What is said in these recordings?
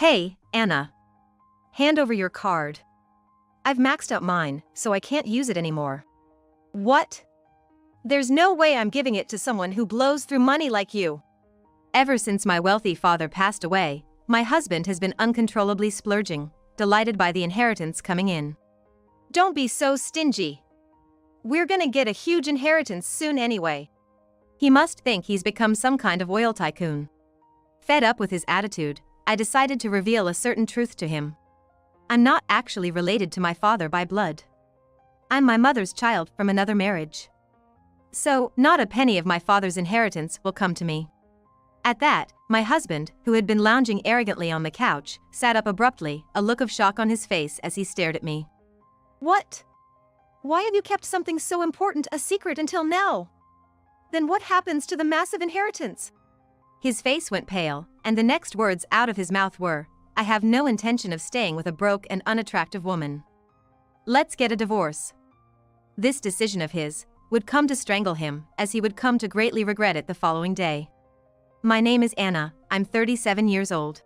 Hey, Anna. Hand over your card. I've maxed out mine, so I can't use it anymore. What? There's no way I'm giving it to someone who blows through money like you. Ever since my wealthy father passed away, my husband has been uncontrollably splurging, delighted by the inheritance coming in. Don't be so stingy. We're gonna get a huge inheritance soon anyway. He must think he's become some kind of oil tycoon. Fed up with his attitude, I decided to reveal a certain truth to him. I'm not actually related to my father by blood. I'm my mother's child from another marriage. So, not a penny of my father's inheritance will come to me. At that, my husband, who had been lounging arrogantly on the couch, sat up abruptly, a look of shock on his face as he stared at me. What? Why have you kept something so important a secret until now? Then what happens to the massive inheritance? His face went pale, and the next words out of his mouth were, I have no intention of staying with a broke and unattractive woman. Let's get a divorce. This decision of his would come to strangle him, as he would come to greatly regret it the following day. My name is Anna, I'm 37 years old.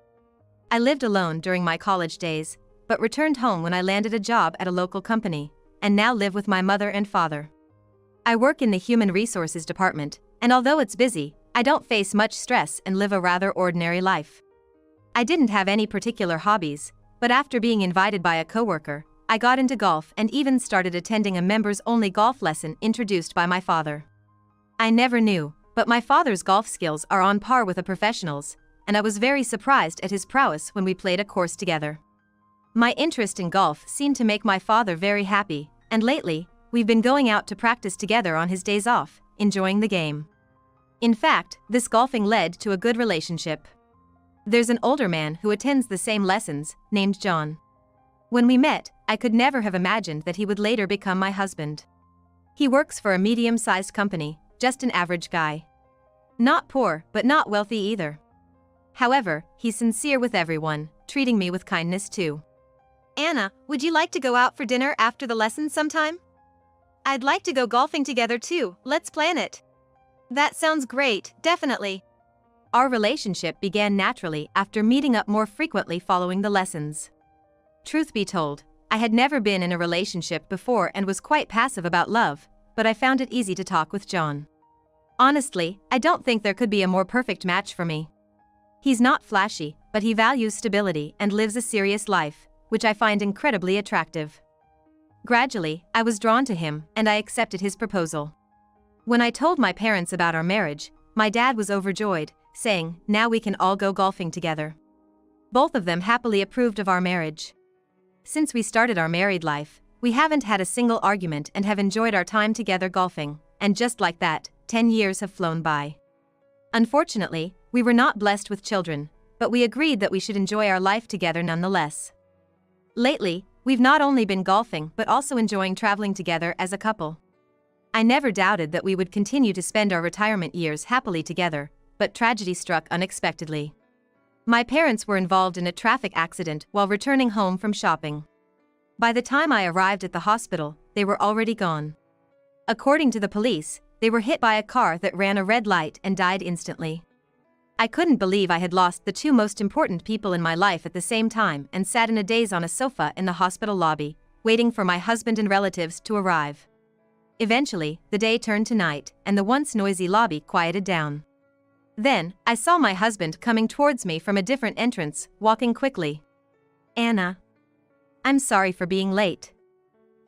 I lived alone during my college days, but returned home when I landed a job at a local company, and now live with my mother and father. I work in the human resources department, and although it's busy, I don't face much stress and live a rather ordinary life. I didn't have any particular hobbies, but after being invited by a coworker, I got into golf and even started attending a members-only golf lesson introduced by my father. I never knew, but my father's golf skills are on par with a professional's, and I was very surprised at his prowess when we played a course together. My interest in golf seemed to make my father very happy, and lately, we've been going out to practice together on his days off, enjoying the game. In fact, this golfing led to a good relationship. There's an older man who attends the same lessons, named John. When we met, I could never have imagined that he would later become my husband. He works for a medium-sized company, just an average guy. Not poor, but not wealthy either. However, he's sincere with everyone, treating me with kindness too. Anna, would you like to go out for dinner after the lesson sometime? I'd like to go golfing together too, let's plan it. That sounds great, definitely. Our relationship began naturally after meeting up more frequently following the lessons. Truth be told, I had never been in a relationship before and was quite passive about love, but I found it easy to talk with John. Honestly, I don't think there could be a more perfect match for me. He's not flashy, but he values stability and lives a serious life, which I find incredibly attractive. Gradually, I was drawn to him, and I accepted his proposal. When I told my parents about our marriage, my dad was overjoyed, saying, now we can all go golfing together. Both of them happily approved of our marriage. Since we started our married life, we haven't had a single argument and have enjoyed our time together golfing, and just like that, 10 years have flown by. Unfortunately, we were not blessed with children, but we agreed that we should enjoy our life together nonetheless. Lately, we've not only been golfing but also enjoying traveling together as a couple. I never doubted that we would continue to spend our retirement years happily together, but tragedy struck unexpectedly. My parents were involved in a traffic accident while returning home from shopping. By the time I arrived at the hospital, they were already gone. According to the police, they were hit by a car that ran a red light and died instantly. I couldn't believe I had lost the two most important people in my life at the same time and sat in a daze on a sofa in the hospital lobby, waiting for my husband and relatives to arrive. Eventually, the day turned to night, and the once noisy lobby quieted down. Then, I saw my husband coming towards me from a different entrance, walking quickly. Anna. I'm sorry for being late.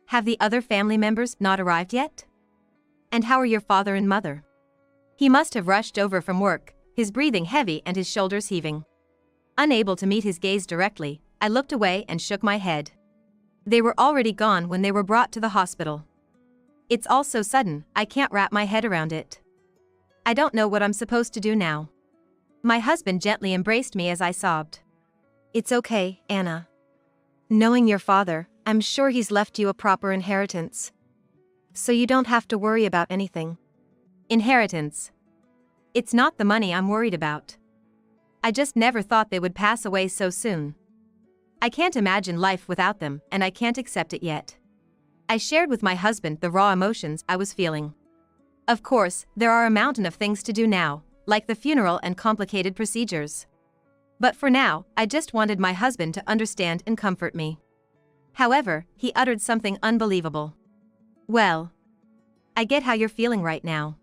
Have the other family members not arrived yet? And how are your father and mother? He must have rushed over from work, his breathing heavy and his shoulders heaving. Unable to meet his gaze directly, I looked away and shook my head. They were already gone when they were brought to the hospital. It's all so sudden, I can't wrap my head around it. I don't know what I'm supposed to do now. My husband gently embraced me as I sobbed. It's okay, Anna. Knowing your father, I'm sure he's left you a proper inheritance. So you don't have to worry about anything. Inheritance. It's not the money I'm worried about. I just never thought they would pass away so soon. I can't imagine life without them, and I can't accept it yet. I shared with my husband the raw emotions I was feeling. Of course, there are a mountain of things to do now, like the funeral and complicated procedures. But for now, I just wanted my husband to understand and comfort me. However, he uttered something unbelievable. Well, I get how you're feeling right now.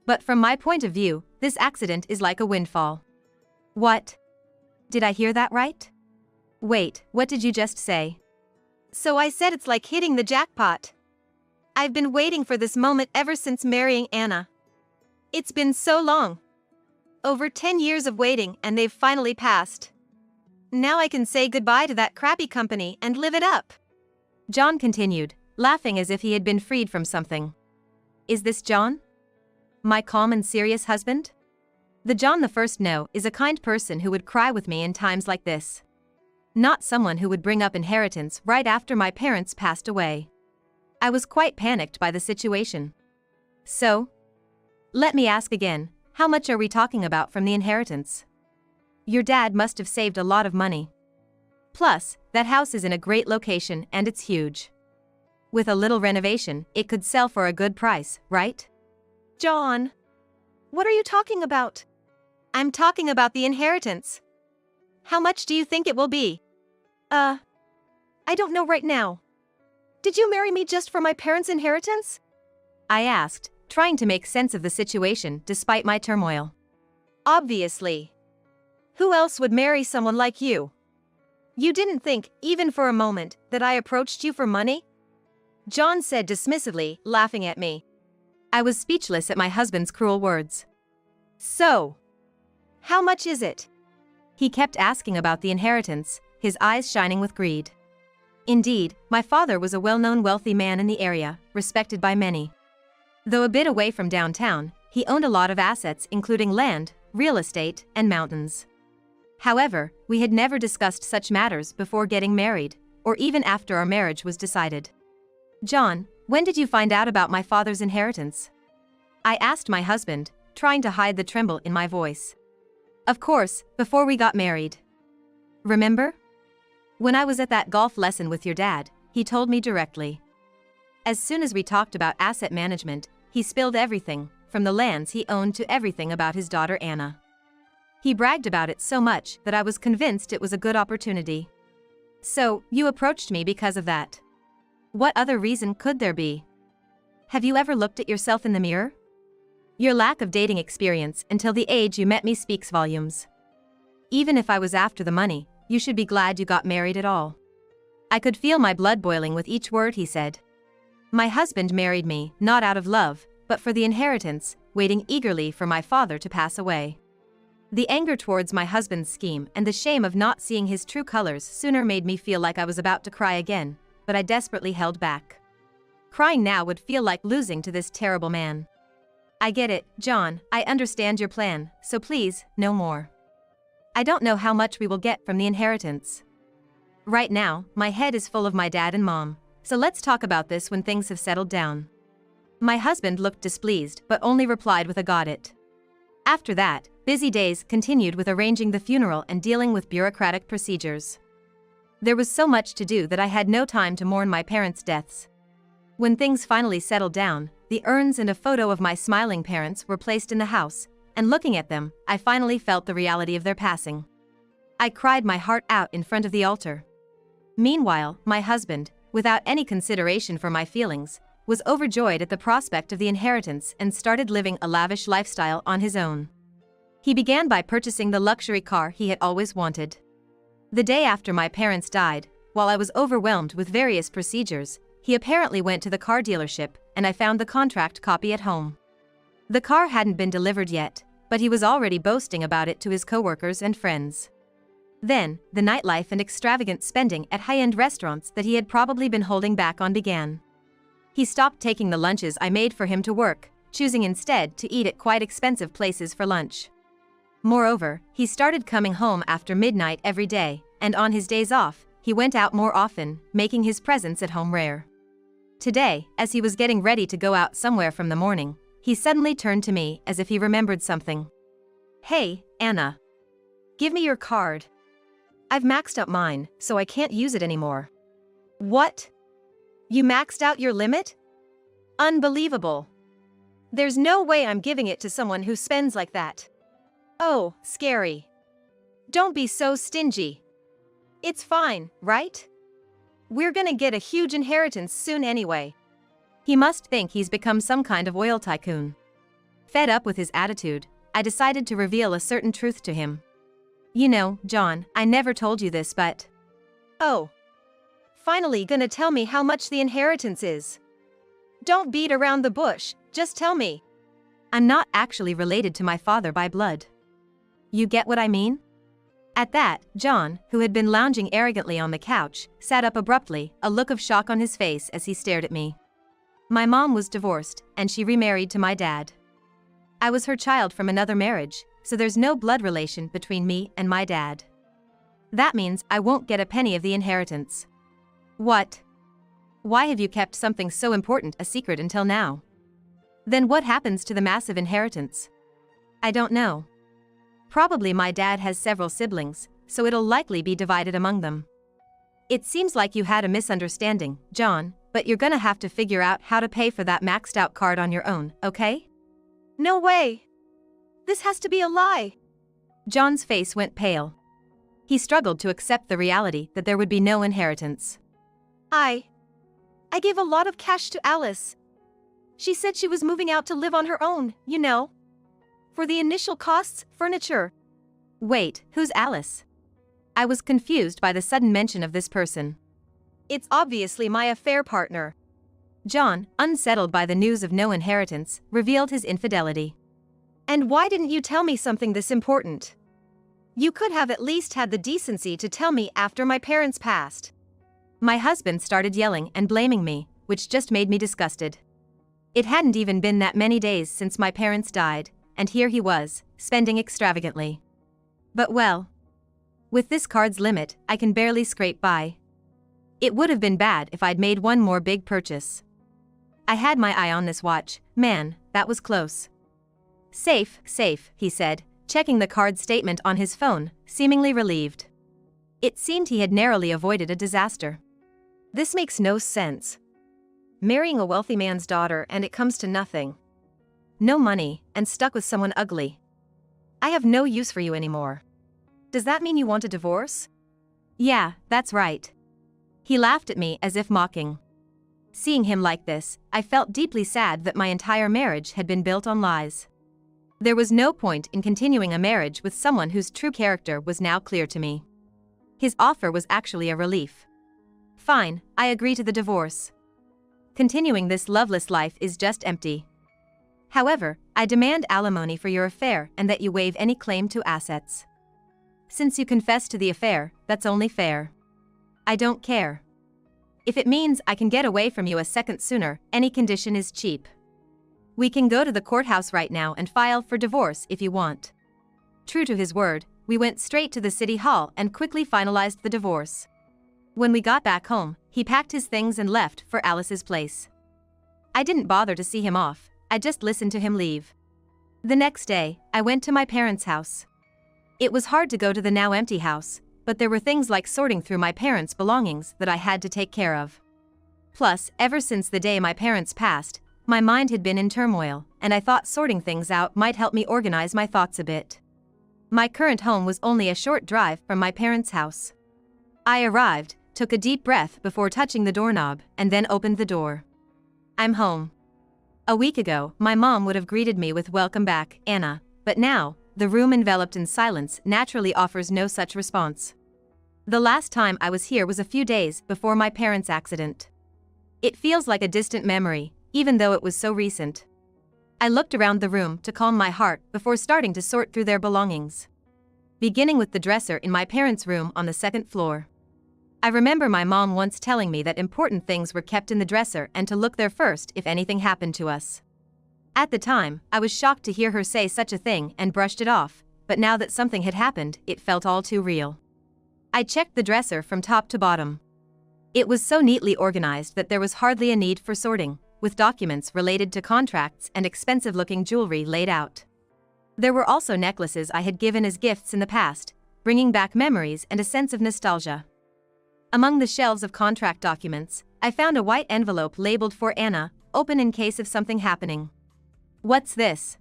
But from my point of view, this accident is like a windfall. What? Did I hear that right? Wait, what did you just say? So I said it's like hitting the jackpot. I've been waiting for this moment ever since marrying Anna. It's been so long. Over 10 years of waiting, and they've finally passed. Now I can say goodbye to that crappy company and live it up. John continued, laughing as if he had been freed from something. Is this John? My calm and serious husband? The John the First No is a kind person who would cry with me in times like this. Not someone who would bring up inheritance right after my parents passed away. I was quite panicked by the situation. So? Let me ask again, how much are we talking about from the inheritance? Your dad must have saved a lot of money. Plus, that house is in a great location and it's huge. With a little renovation, it could sell for a good price, right? John, what are you talking about? I'm talking about the inheritance. How much do you think it will be? I don't know right now. Did you marry me just for my parents' inheritance? I asked, trying to make sense of the situation despite my turmoil. Obviously. Who else would marry someone like you? You didn't think, even for a moment, that I approached you for money? John said dismissively, laughing at me. I was speechless at my husband's cruel words. So, how much is it? He kept asking about the inheritance, his eyes shining with greed. Indeed, my father was a well-known wealthy man in the area, respected by many. Though a bit away from downtown, he owned a lot of assets including land, real estate, and mountains. However, we had never discussed such matters before getting married, or even after our marriage was decided. John, when did you find out about my father's inheritance? I asked my husband, trying to hide the tremble in my voice. Of course, before we got married. Remember? When I was at that golf lesson with your dad, he told me directly. As soon as we talked about asset management, he spilled everything, from the lands he owned to everything about his daughter Anna. He bragged about it so much that I was convinced it was a good opportunity. So, you approached me because of that. What other reason could there be? Have you ever looked at yourself in the mirror? Your lack of dating experience until the age you met me speaks volumes. Even if I was after the money, you should be glad you got married at all. I could feel my blood boiling with each word he said. My husband married me, not out of love, but for the inheritance, waiting eagerly for my father to pass away. The anger towards my husband's scheme and the shame of not seeing his true colors sooner made me feel like I was about to cry again, but I desperately held back. Crying now would feel like losing to this terrible man. I get it, John, I understand your plan, so please, no more. I don't know how much we will get from the inheritance. Right now, my head is full of my dad and mom, so let's talk about this when things have settled down. My husband looked displeased but only replied with a got it. After that, busy days continued with arranging the funeral and dealing with bureaucratic procedures. There was so much to do that I had no time to mourn my parents' deaths. When things finally settled down, the urns and a photo of my smiling parents were placed in the house, and looking at them, I finally felt the reality of their passing. I cried my heart out in front of the altar. Meanwhile, my husband, without any consideration for my feelings, was overjoyed at the prospect of the inheritance and started living a lavish lifestyle on his own. He began by purchasing the luxury car he had always wanted. The day after my parents died, while I was overwhelmed with various procedures, he apparently went to the car dealership, and I found the contract copy at home. The car hadn't been delivered yet, but he was already boasting about it to his coworkers and friends. Then, the nightlife and extravagant spending at high-end restaurants that he had probably been holding back on began. He stopped taking the lunches I made for him to work, choosing instead to eat at quite expensive places for lunch. Moreover, he started coming home after midnight every day, and on his days off, he went out more often, making his presence at home rare. Today, as he was getting ready to go out somewhere from the morning, he suddenly turned to me as if he remembered something. Hey, Anna. Give me your card. I've maxed out mine, so I can't use it anymore. What? You maxed out your limit? Unbelievable. There's no way I'm giving it to someone who spends like that. Oh, scary. Don't be so stingy. It's fine, right? We're gonna get a huge inheritance soon anyway. He must think he's become some kind of oil tycoon. Fed up with his attitude, I decided to reveal a certain truth to him. You know, John, I never told you this, but... Oh. Finally gonna tell me how much the inheritance is. Don't beat around the bush, just tell me. I'm not actually related to my father by blood. You get what I mean? At that, John, who had been lounging arrogantly on the couch, sat up abruptly, a look of shock on his face as he stared at me. My mom was divorced, and she remarried to my dad. I was her child from another marriage, so there's no blood relation between me and my dad. That means I won't get a penny of the inheritance. What? Why have you kept something so important a secret until now? Then what happens to the massive inheritance? I don't know. Probably my dad has several siblings, so it'll likely be divided among them. It seems like you had a misunderstanding, John, but you're gonna have to figure out how to pay for that maxed out card on your own, okay? No way! This has to be a lie! John's face went pale. He struggled to accept the reality that there would be no inheritance. I gave a lot of cash to Alice. She said she was moving out to live on her own, you know. For the initial costs, furniture. Wait, who's Alice? I was confused by the sudden mention of this person. It's obviously my affair partner. John, unsettled by the news of no inheritance, revealed his infidelity. And why didn't you tell me something this important? You could have at least had the decency to tell me after my parents passed. My husband started yelling and blaming me, which just made me disgusted. It hadn't even been that many days since my parents died, and here he was, spending extravagantly. But well, with this card's limit, I can barely scrape by. It would have been bad if I'd made one more big purchase. I had my eye on this watch, man, that was close. Safe, he said, checking the card statement on his phone, seemingly relieved. It seemed he had narrowly avoided a disaster. This makes no sense. Marrying a wealthy man's daughter and it comes to nothing. No money, and stuck with someone ugly. I have no use for you anymore. Does that mean you want a divorce? Yeah, that's right. He laughed at me as if mocking. Seeing him like this, I felt deeply sad that my entire marriage had been built on lies. There was no point in continuing a marriage with someone whose true character was now clear to me. His offer was actually a relief. Fine, I agree to the divorce. Continuing this loveless life is just empty. However, I demand alimony for your affair and that you waive any claim to assets. Since you confessed to the affair, that's only fair. I don't care. If it means I can get away from you a second sooner, any condition is cheap. We can go to the courthouse right now and file for divorce if you want. True to his word, we went straight to the city hall and quickly finalized the divorce. When we got back home, he packed his things and left for Alice's place. I didn't bother to see him off, I just listened to him leave. The next day, I went to my parents' house. It was hard to go to the now empty house, but there were things like sorting through my parents' belongings that I had to take care of. Plus, ever since the day my parents passed, my mind had been in turmoil, and I thought sorting things out might help me organize my thoughts a bit. My current home was only a short drive from my parents' house. I arrived, took a deep breath before touching the doorknob, and then opened the door. I'm home. A week ago, my mom would have greeted me with "Welcome back, Anna," but now, the room enveloped in silence naturally offers no such response. The last time I was here was a few days before my parents' accident. It feels like a distant memory, even though it was so recent. I looked around the room to calm my heart before starting to sort through their belongings. Beginning with the dresser in my parents' room on the second floor. I remember my mom once telling me that important things were kept in the dresser and to look there first if anything happened to us. At the time, I was shocked to hear her say such a thing and brushed it off, but now that something had happened, it felt all too real. I checked the dresser from top to bottom. It was so neatly organized that there was hardly a need for sorting, with documents related to contracts and expensive-looking jewelry laid out. There were also necklaces I had given as gifts in the past, bringing back memories and a sense of nostalgia. Among the shelves of contract documents, I found a white envelope labeled "For Anna, open in case of something happening." What's this?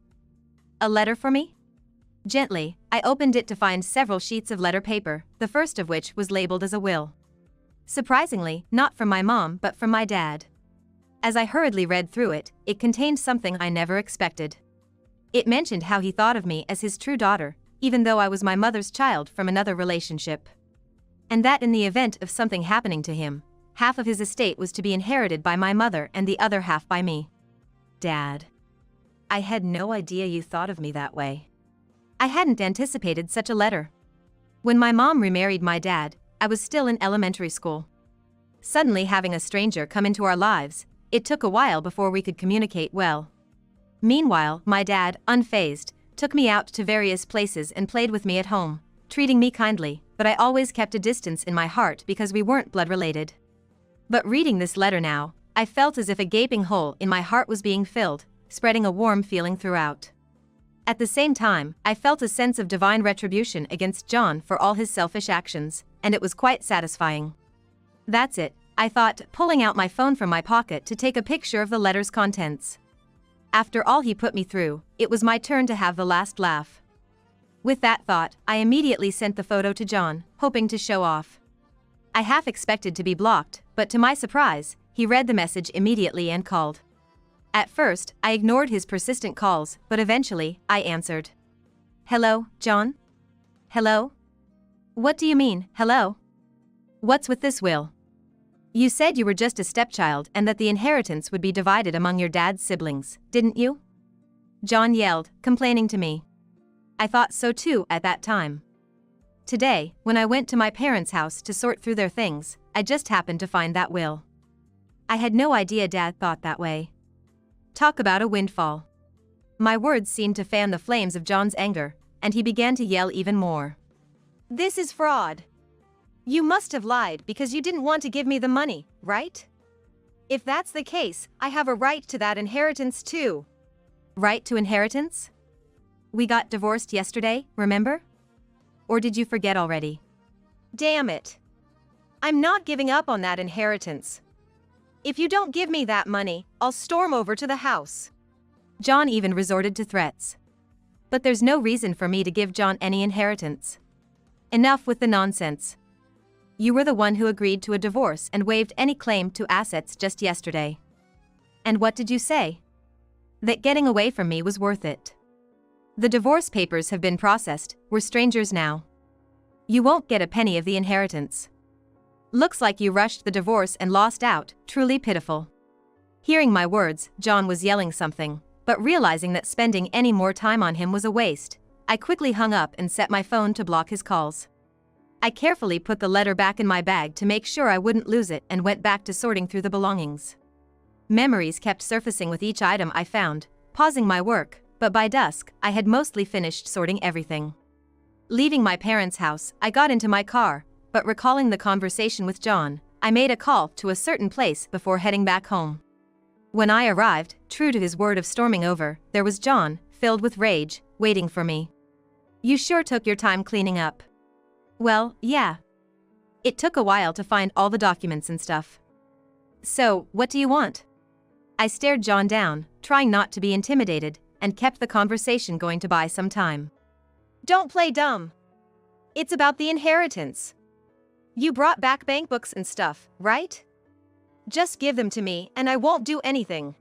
A letter for me? Gently, I opened it to find several sheets of letter paper, the first of which was labeled as a will. Surprisingly, not from my mom but from my dad. As I hurriedly read through it, it contained something I never expected. It mentioned how he thought of me as his true daughter, even though I was my mother's child from another relationship. And that in the event of something happening to him, half of his estate was to be inherited by my mother and the other half by me. Dad. I had no idea you thought of me that way. I hadn't anticipated such a letter. When my mom remarried my dad, I was still in elementary school. Suddenly having a stranger come into our lives, it took a while before we could communicate well. Meanwhile, my dad, unfazed, took me out to various places and played with me at home, treating me kindly, but I always kept a distance in my heart because we weren't blood related. But reading this letter now, I felt as if a gaping hole in my heart was being filled, spreading a warm feeling throughout. At the same time, I felt a sense of divine retribution against John for all his selfish actions, and it was quite satisfying. That's it, I thought, pulling out my phone from my pocket to take a picture of the letter's contents. After all he put me through, it was my turn to have the last laugh. With that thought, I immediately sent the photo to John, hoping to show off. I half expected to be blocked, but to my surprise, he read the message immediately and called. At first, I ignored his persistent calls, but eventually, I answered. Hello, John? Hello? What do you mean, hello? What's with this will? You said you were just a stepchild and that the inheritance would be divided among your dad's siblings, didn't you? John yelled, complaining to me. I thought so too at that time. Today, when I went to my parents' house to sort through their things, I just happened to find that will. I had no idea Dad thought that way. Talk about a windfall. My words seemed to fan the flames of John's anger, and he began to yell even more. This is fraud. You must have lied because you didn't want to give me the money, right? If that's the case, I have a right to that inheritance too. Right to inheritance? We got divorced yesterday, remember? Or did you forget already? Damn it. I'm not giving up on that inheritance. If you don't give me that money, I'll storm over to the house. John even resorted to threats. But there's no reason for me to give John any inheritance. Enough with the nonsense. You were the one who agreed to a divorce and waived any claim to assets just yesterday. And what did you say? That getting away from me was worth it. The divorce papers have been processed, we're strangers now. You won't get a penny of the inheritance. Looks like you rushed the divorce and lost out, truly pitiful. Hearing my words, John was yelling something, but realizing that spending any more time on him was a waste, I quickly hung up and set my phone to block his calls. I carefully put the letter back in my bag to make sure I wouldn't lose it and went back to sorting through the belongings. Memories kept surfacing with each item I found, pausing my work, but by dusk, I had mostly finished sorting everything. Leaving my parents' house, I got into my car, but recalling the conversation with John, I made a call to a certain place before heading back home. When I arrived, true to his word of storming over, there was John, filled with rage, waiting for me. You sure took your time cleaning up. Well, yeah. It took a while to find all the documents and stuff. So, what do you want? I stared John down, trying not to be intimidated, and kept the conversation going to buy some time. Don't play dumb. It's about the inheritance. You brought back bank books and stuff, right? Just give them to me and I won't do anything.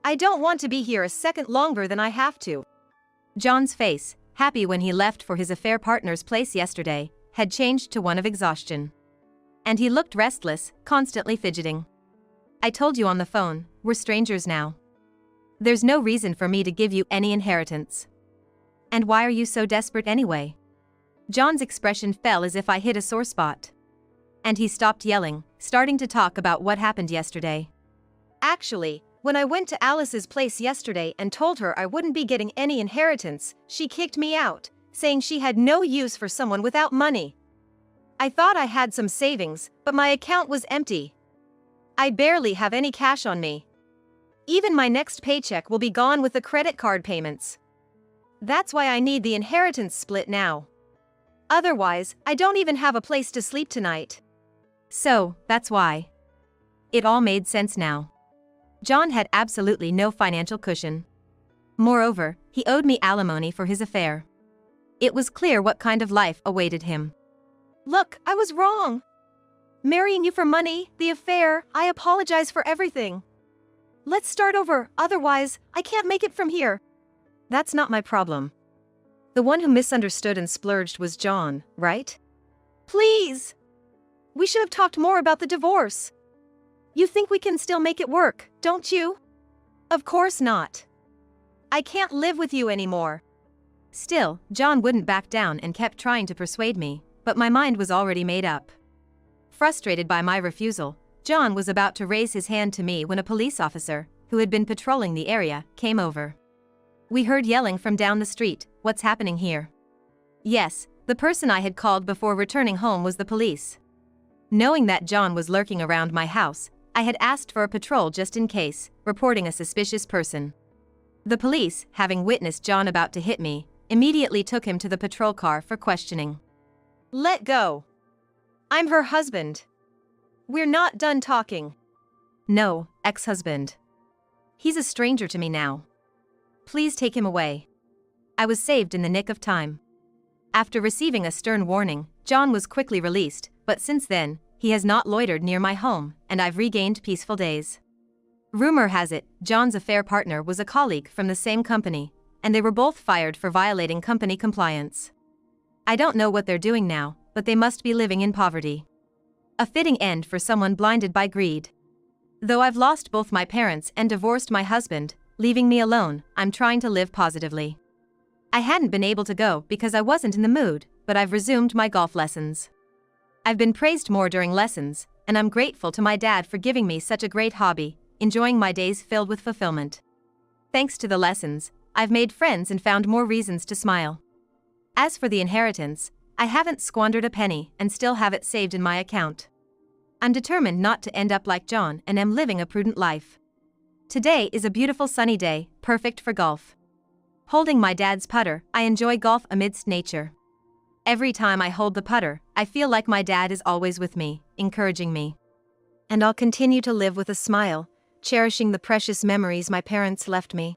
I don't want to be here a second longer than I have to. John's face, happy when he left for his affair partner's place yesterday, had changed to one of exhaustion. And he looked restless, constantly fidgeting. I told you on the phone, we're strangers now. There's no reason for me to give you any inheritance. And why are you so desperate anyway? John's expression fell as if I hit a sore spot. And he stopped yelling, starting to talk about what happened yesterday. Actually, when I went to Alice's place yesterday and told her I wouldn't be getting any inheritance, she kicked me out, saying she had no use for someone without money. I thought I had some savings, but my account was empty. I barely have any cash on me. Even my next paycheck will be gone with the credit card payments. That's why I need the inheritance split now. Otherwise, I don't even have a place to sleep tonight. So, that's why. It all made sense now. John had absolutely no financial cushion. Moreover, he owed me alimony for his affair. It was clear what kind of life awaited him. Look, I was wrong. Marrying you for money, the affair, I apologize for everything. Let's start over, otherwise, I can't make it from here. That's not my problem. The one who misunderstood and splurged was John, right? Please! We should have talked more about the divorce. You think we can still make it work, don't you? Of course not. I can't live with you anymore. Still, John wouldn't back down and kept trying to persuade me, but my mind was already made up. Frustrated by my refusal, John was about to raise his hand to me when a police officer, who had been patrolling the area, came over. We heard yelling from down the street, "What's happening here?" Yes, the person I had called before returning home was the police. Knowing that John was lurking around my house, I had asked for a patrol just in case, reporting a suspicious person. The police, having witnessed John about to hit me, immediately took him to the patrol car for questioning. Let go. I'm her husband. We're not done talking. No, ex-husband. He's a stranger to me now. Please take him away. I was saved in the nick of time. After receiving a stern warning, John was quickly released, but since then, he has not loitered near my home, and I've regained peaceful days. Rumor has it, John's affair partner was a colleague from the same company, and they were both fired for violating company compliance. I don't know what they're doing now, but they must be living in poverty. A fitting end for someone blinded by greed. Though I've lost both my parents and divorced my husband, leaving me alone, I'm trying to live positively. I hadn't been able to go because I wasn't in the mood, but I've resumed my golf lessons. I've been praised more during lessons, and I'm grateful to my dad for giving me such a great hobby, enjoying my days filled with fulfillment. Thanks to the lessons, I've made friends and found more reasons to smile. As for the inheritance, I haven't squandered a penny and still have it saved in my account. I'm determined not to end up like John and am living a prudent life. Today is a beautiful sunny day, perfect for golf. Holding my dad's putter, I enjoy golf amidst nature. Every time I hold the putter, I feel like my dad is always with me, encouraging me. And I'll continue to live with a smile, cherishing the precious memories my parents left me.